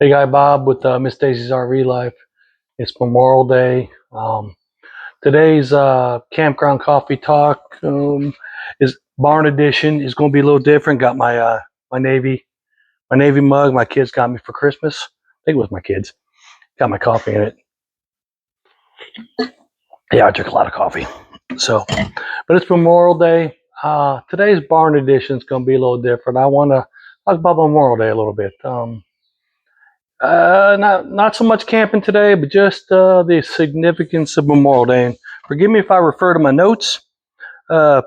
Hey, Guy Bob with Miss Daisy's RV Life. It's Memorial Day. Today's Campground Coffee Talk is Barn Edition. Is going to be a little different. Got my Navy mug. My kids got me for Christmas. I think it was my kids. Got my coffee in it. Yeah, I drink a lot of coffee. So, but it's Memorial Day. Today's Barn Edition is going to be a little different. I want to talk about Memorial Day a little bit. Not so much camping today, but just the significance of Memorial Day. And forgive me if I refer to my notes, but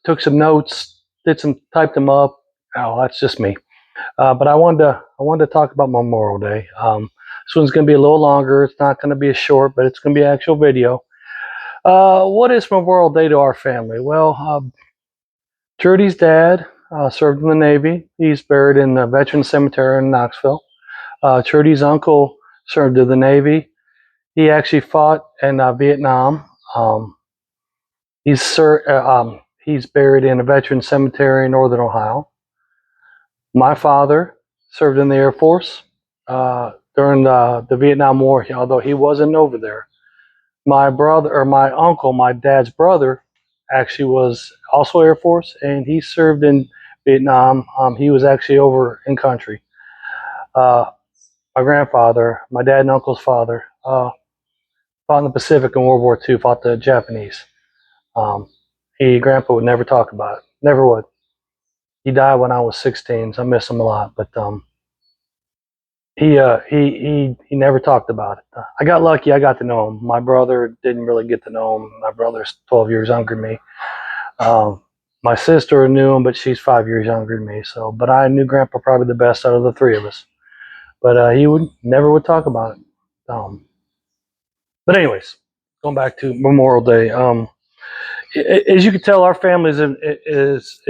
took some notes, typed them up. Oh, that's just me. But I wanted to talk about Memorial Day. This one's going to be a little longer. It's not going to be a short, but it's going to be an actual video. What is Memorial Day to our family? Well, Trudy's dad served in the Navy. He's buried in the Veterans Cemetery in Knoxville. Trudy's uncle served in the Navy. He actually fought in Vietnam. He's buried in a veteran cemetery in Northern Ohio. My father served in the Air Force during the Vietnam War, although he wasn't over there. My uncle, my dad's brother, actually was also Air Force, and he served in Vietnam. He was actually over in country. My grandfather, my dad and uncle's father, fought in the Pacific in World War II, fought the Japanese. Grandpa would never talk about it, never would. He died when I was 16, so I miss him a lot. But he never talked about it. I got lucky; I got to know him. My brother didn't really get to know him. My brother's 12 years younger than me. My sister knew him, but she's 5 years younger than me. So, but I knew Grandpa probably the best out of the three of us. But he never would talk about it. But anyways, going back to Memorial Day. As you can tell, our family is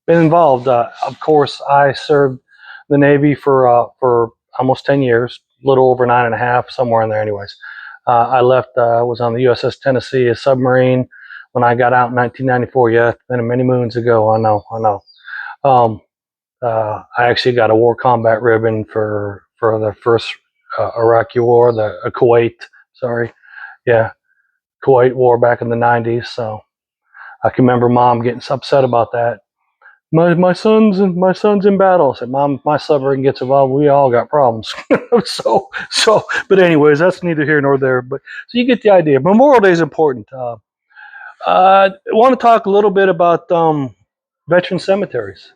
been involved. Of course, I served the Navy for almost 10 years, a little over 9.5, somewhere in there. Anyways, I left. Was on the USS Tennessee, a submarine, when I got out in 1994. Yeah, it's been many moons ago. I know. I actually got a war combat ribbon for the first Iraqi war, the Kuwait. Sorry, yeah, Kuwait war back in the 90s. So I can remember Mom getting upset about that. My son's in battle. I said, Mom, my submarine gets involved, we all got problems. But anyways, that's neither here nor there. But so you get the idea. Memorial Day is important. I want to talk a little bit about veteran cemeteries.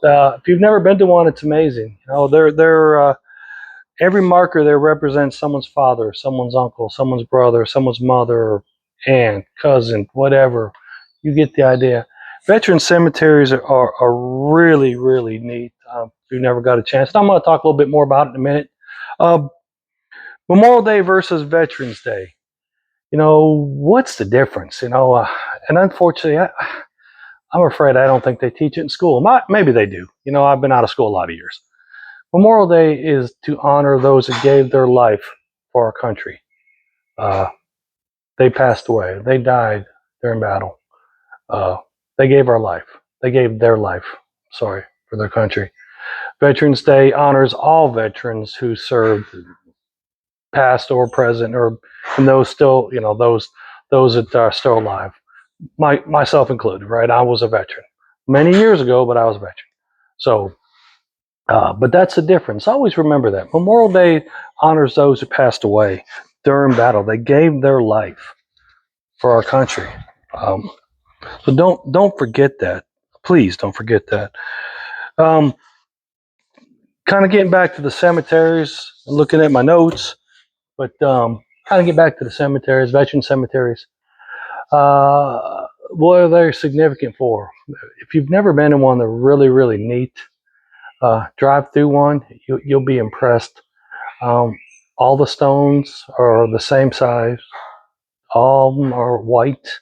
If you've never been to one, it's amazing. You know, they're every marker there represents someone's father, someone's uncle, someone's brother, someone's mother, aunt, cousin, whatever. You get the idea. Veteran cemeteries are really, really neat. If you've never got a chance, and I'm going to talk a little bit more about it in a minute. Memorial Day versus Veterans Day. You know, what's the difference? And unfortunately, I'm afraid I don't think they teach it in school. Maybe they do. You know, I've been out of school a lot of years. Memorial Day is to honor those that gave their life for our country. They passed away. They died during battle. They gave our life. They gave their life, sorry, for their country. Veterans Day honors all veterans who served, past or present, and those still, those that are still alive. Myself included, right? I was a veteran many years ago, but I was a veteran. So, but that's the difference. Always remember that. Memorial Day honors those who passed away during battle. They gave their life for our country. So don't forget that. Please don't forget that. Kind of getting back to the cemeteries, looking at my notes, but kind of get back to the cemeteries, veteran cemeteries. What are they significant for? If you've never been in one, they're really, really neat. Drive through one, you'll be impressed. All the stones are the same size. All of them are white.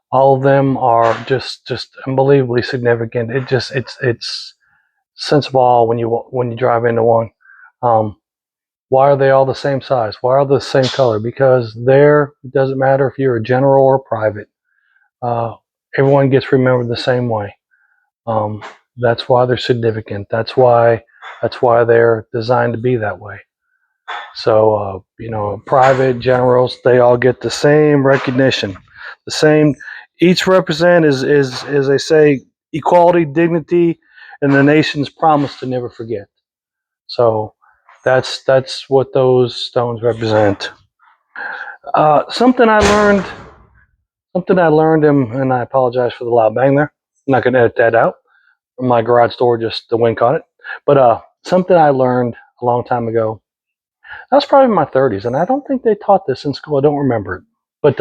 All of them are just unbelievably significant. It's sense of awe when you drive into one. Why are they all the same size? Why are they the same color? Because it doesn't matter if you're a general or a private. Everyone gets remembered the same way. That's why they're significant. That's why That's why they're designed to be that way. So, private generals, they all get the same recognition, the same. Each represent is as they say, equality, dignity, and the nation's promise to never forget. So, that's what those stones represent. Something I learned, and I apologize for the loud bang there. I'm not going to edit that out. My garage door, just the wind caught it. But something I learned a long time ago. I was probably in my 30s, and I don't think they taught this in school. I don't remember it. But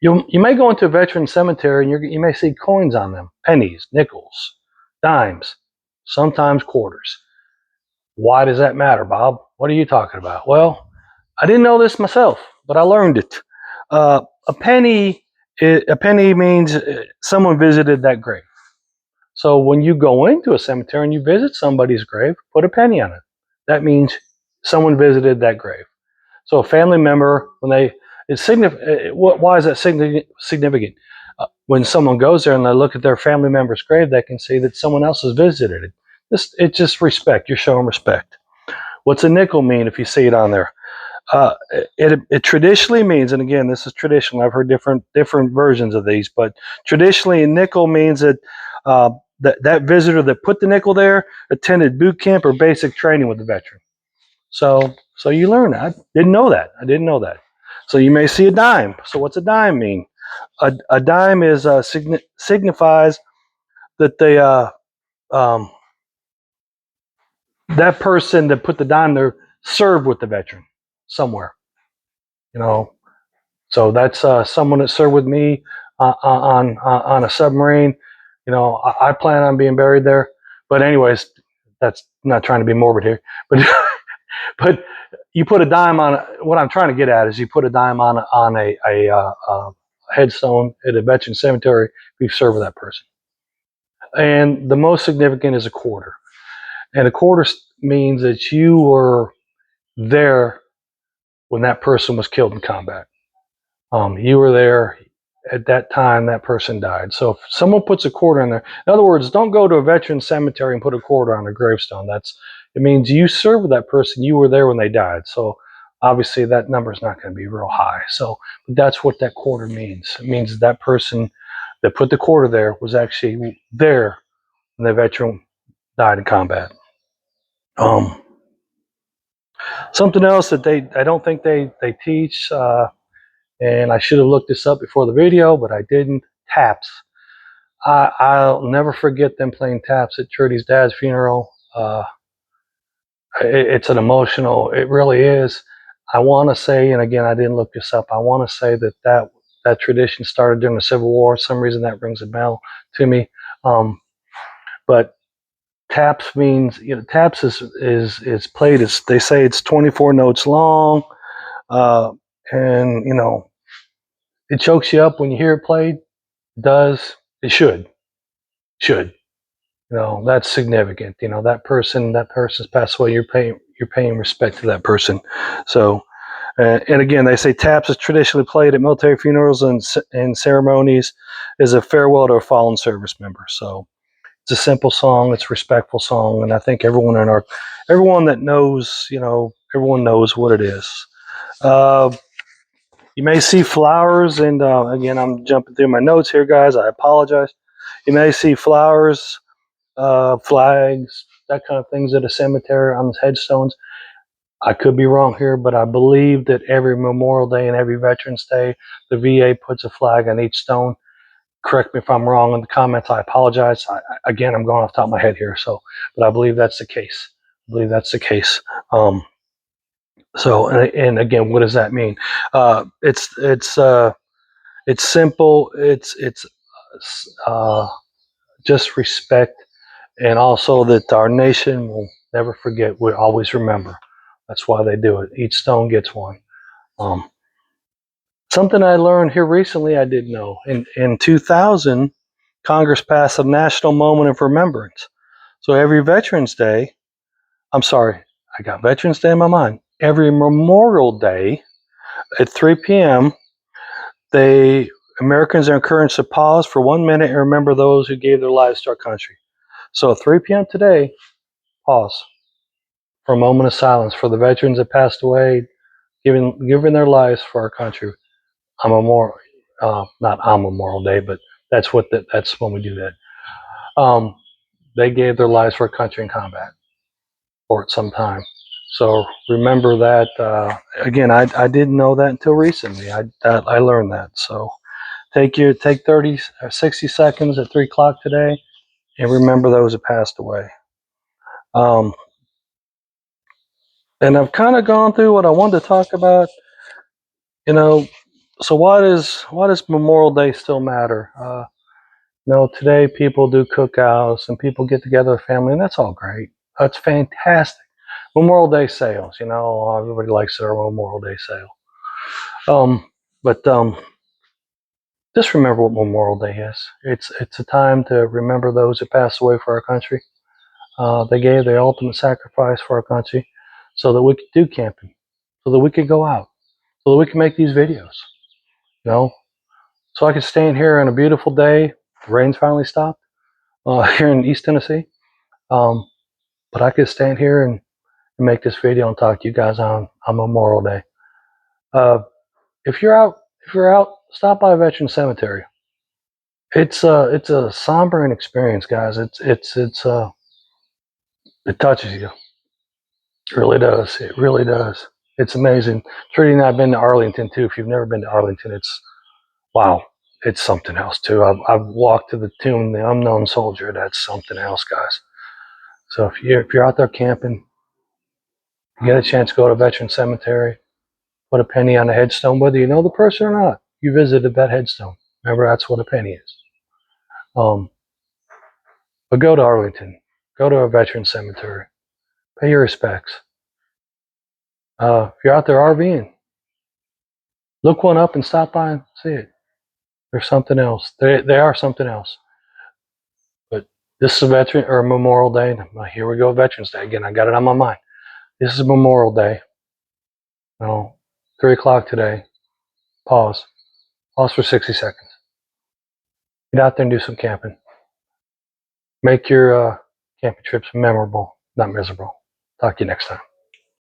you may go into a veteran cemetery, and you may see coins on them, pennies, nickels, dimes, sometimes quarters. Why does that matter, Bob? What are you talking about? Well, I didn't know this myself, but I learned it. A penny means someone visited that grave. So when you go into a cemetery and you visit somebody's grave, put a penny on it. That means someone visited that grave. So a family member, when they, it's significant. Why is that significant? When someone goes there and they look at their family member's grave, they can see that someone else has visited it. It's just respect. You're showing respect. What's a nickel mean if you see it on there? It traditionally means, and again, this is traditional. I've heard different versions of these, but traditionally, a nickel means that that visitor that put the nickel there attended boot camp or basic training with the veteran. So you learn that. I didn't know that. So you may see a dime. So what's a dime mean? A dime is signifies that um, that person that put the dime there served with the veteran somewhere. You know, so that's someone that served with me on a submarine. I plan on being buried there. But anyways, that's not trying to be morbid here. But but you put a dime on. What I'm trying to get at is you put a dime on a headstone at a veteran cemetery if you served with that person. And the most significant is a quarter. And a quarter means that you were there when that person was killed in combat. You were there at that time that person died. So if someone puts a quarter in there, in other words, don't go to a veteran cemetery and put a quarter on a gravestone. It means you served with that person. You were there when they died. So obviously that number is not going to be real high. So that's what that quarter means. It means that person that put the quarter there was actually there when the veteran died in combat. Um, Something else that I don't think they teach. And I should have looked this up before the video, but I didn't. Taps. I'll never forget them playing taps at Trudy's dad's funeral. It's an emotional. It really is. I want to say, and again, I didn't look this up. I want to say that tradition started during the Civil War. For some reason that rings a bell to me. But taps means taps is played. They say it's 24 notes long, and it chokes you up when you hear it played. Does it should that's significant. That person's passed away. You're paying respect to that person. So and again, they say taps is traditionally played at military funerals and ceremonies as a farewell to a fallen service member. So it's a simple song, it's a respectful song, and I think everyone that knows, everyone knows what it is. You may see flowers, and again, I'm jumping through my notes here, guys. I apologize. You may see flowers, flags, that kind of things at a cemetery on the headstones. I could be wrong here, but I believe that every Memorial Day and every Veterans Day, the VA puts a flag on each stone. Correct me if I'm wrong in the comments. I apologize. Again, I'm going off the top of my head here, but I believe that's the case. And again, what does that mean? It's simple. It's uh, just respect, and also that our nation will never forget. We always remember. That's why they do it. Each stone gets one. Um, Something I learned here recently I didn't know. In 2000, Congress passed a national moment of remembrance. So every Veterans Day, I'm sorry, I got Veterans Day in my mind. Every Memorial Day at 3 p.m., Americans are encouraged to pause for 1 minute and remember those who gave their lives to our country. So at 3 p.m. today, Pause for a moment of silence for the veterans that passed away, giving their lives for our country on Memorial, not on Memorial Day, but that's when we do that. They gave their lives for our country in combat for it some time. So remember that. Again, I didn't know that until recently. I learned that. So take 30 or 60 seconds at 3 o'clock today and remember those that passed away. And I've kind of gone through what I wanted to talk about. You know, so why does Memorial Day still matter? Today people do cookouts and people get together with family, and that's all great. That's fantastic. Memorial Day sales, everybody likes their Memorial Day sale. But just remember what Memorial Day is. It's a time to remember those that passed away for our country. They gave the ultimate sacrifice for our country, so that we could do camping, so that we could go out, so that we can make these videos. So I could stand here on a beautiful day. The rain's finally stopped here in East Tennessee. But I could stand here and make this video and talk to you guys on Memorial Day. Uh, if you're out, stop by Veteran Cemetery. It's a sombering experience, guys. It touches you. It really does. It really does. It's amazing. Trudy and I've been to Arlington too. If you've never been to Arlington, it's wow. It's something else too. I've walked to the tomb of the unknown soldier. That's something else, guys. So if you're out there camping, you get a chance to go to Veteran Cemetery, put a penny on a headstone, whether you know the person or not. You visited that headstone. Remember, that's what a penny is. But go to Arlington. Go to a Veteran Cemetery. Pay your respects. If you're out there RVing, look one up and stop by and see it. There's something else. They are something else. But this is a veteran or a Memorial Day. Here we go, Veterans Day again. I got it on my mind. This is Memorial Day. 3 o'clock today. Pause. Pause for 60 seconds. Get out there and do some camping. Make your camping trips memorable, not miserable. Talk to you next time.